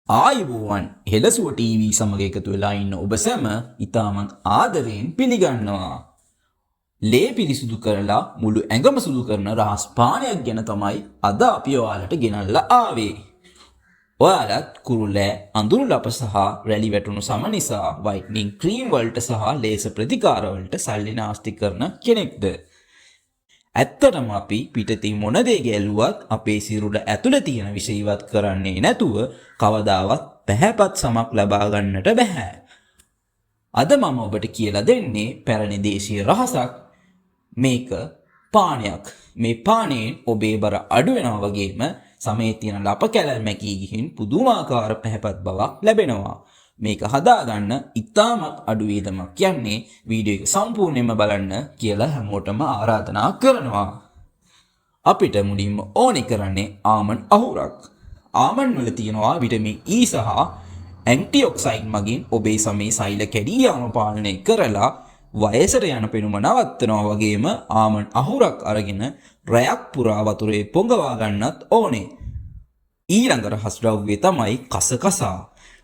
ආයුබෝවන් හෙළසුව ටීවී සමග එකතු වෙලා ඉන්න ඔබ සැම ඉතාමත් ආදරයෙන් පිළිගන්නවා. ලේ පිරිසුදු කරලා මුළු ඇඟම සුදු කරන රහස් පානයක් ගැන තමයි අද අපි ඔයාලට ගෙනල්ලා ආවේ. ඔයාලත් කුරුල්ලෑ අඳුරු ලප සහ රැලි වැටුණු සම නිසා වයිට්නින් ක්‍රීම් වලට සහ ලේස ප්‍රතිකාර වලට සල්ලි නාස්ති කරන කෙනෙක්ද? ඇත්තටම අපි පිටතින් මොන දේ ගැල්ලුවත් අපේ සිරුර ඇතුළේ තියෙන විෂ ඉවත් කරන්නේ නැතුව කවදාවත් පැහැපත් සමක් ලබා ගන්නට බෑ. අද මම ඔබට කියලා දෙන්නේ පැරණි දේශීය රහසක්. මේක පානයක්. මේ පානයෙන් ඔබේ බර අඩු වෙනවා වගේම සමේ තියෙන ලප කැලල් මැකී ගිහින් පුදුමාකාර පැහැපත් බවක් ලැබෙනවා. මේක හදාගන්න ඉතාමත් අඩු වේදමක් කියන්නේ වීඩියෝ එක සම්පූර්ණයෙන්ම බලන්න කියලා හැමෝටම ආරාධනා කරනවා. අපිට මුලින්ම ඕනේ කරන්නේ ආමන්ඩ් අහුරක්. ආමන්ඩ් වල තියෙනවා විටමින් E සහ ඇන්ටිඔක්සයිඩ් මගින් ඔබේ සමේ සෛල කැඩී යාම පාලනය කරලා වයසට යන පෙනුම නවත්තනවා වගේම ආමන්ඩ් අහුරක් අරගෙන රැයක් පුරා වතුරේ පොඟවා ගන්නත් ඕනේ. ඊළඟ රහස් ද්‍රව්‍යය තමයි කසකසා.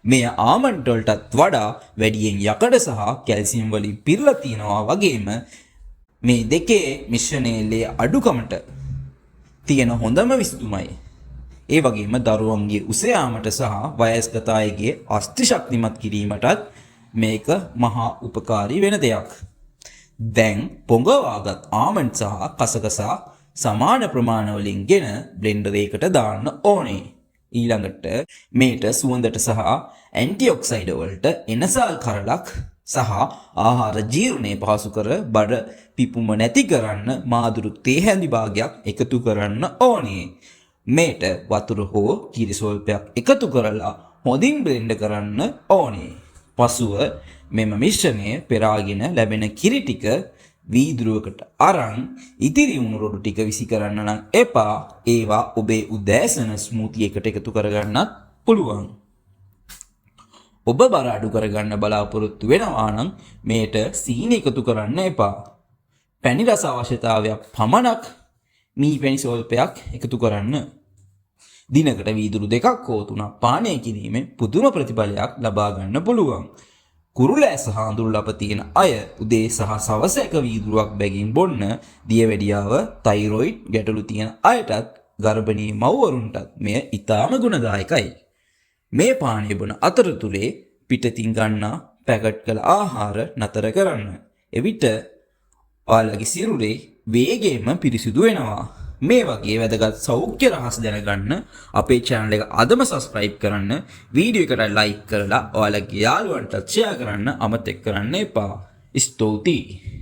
මෙය ආමන්ඩ් වලටත් වඩා වැඩියෙන් යකඩ සහ කැල්සියම් වලින් පිරලා තියෙනවා වගේම මේ දෙකේ මිශ්‍රණයේ ලේ අඩුකමට තියෙන හොඳම විසඳුමයි. ඒ වගේම දරුවන්ගේ උස යාමට සහ වයස්ගත අයගේ අස්ථි ශක්තිමත් කිරීමටත් මේක මහා උපකාරී වෙන දෙයක්. දැන් පොඟවාගත් ආමන්ඩ් සහ කසකසා සමාන ප්‍රමාණ වලින් ගෙන බ්ලෙන්ඩර් එකකට දාන්න ඕනේ. ඊළඟට මේට සුවඳට සහ ඇන්ටිඔක්සයිඩ් වලට එනසල් කරලක් සහ ආහාර ජීර්ණය පහසු කර බඩ පිපුම නැති කරන්න මාදුරු තේ හැඳි භාගයක් එකතු කරන්න ඕනේ. මේට වතුර හෝ කිරි ස්වල්පයක් එකතු කරලා හොඳින් බ්ලෙන්ඩ් කරන්න ඕනේ. පසුව මෙම මිශ්‍රණය පෙරාගෙන ලැබෙන කිරි ටික වීදුරුවකට අරන් ඉතිරි උණු රොඩු ටික විසි කරන්න නම් එපා. ඒවා ඔබේ උදෑසන ස්මූති එකට එකතු කරගන්නත් පුළුවන්. ඔබ බර අඩු කරගන්න බලාපොරොත්තු වෙනවා නම් මේට සීනි එකතු කරන්න එපා. පැණි රස අවශ්‍යතාවයක් පමණක් මී පැණි ස්වල්පයක් එකතු කරන්න. දිනකට වීදුරු 2ක් හෝ 3ක් පානය කිරීමෙන් පුදුම ප්‍රතිඵලයක් ලබා ගන්න පුළුවන්. කුරුලෑ සහ අඳුරු ලප තියෙන අය උදේ සහ සවස එක වීදුරුවක් බැගින් බොන්න දියවැඩියාව, තයිරොයිඩ් ගැටලු තියෙන අයටත් ගර්භණී මව්වරුන්ටත් මෙය ඉතාම ගුණදායකයි. මේ පානය බොන අතරතුරේ පිටතින් ගන්නා පැකට් කළ ආහාර නතර කරන්න. එවිට ඔයාලගේ සිරුරේ වේගයෙන්ම පිරිසිදු වෙනවා. මේ වගේ වැදගත් සෞඛ්‍ය රහස් දැනගන්න අපේ channel එක අදම subscribe කරන්න, වීඩියෝ එකට like කරලා ඔයාලගේ යාළුවන්ටත් share කරන්න අමතක කරන්න එපා. ස්තුතියි.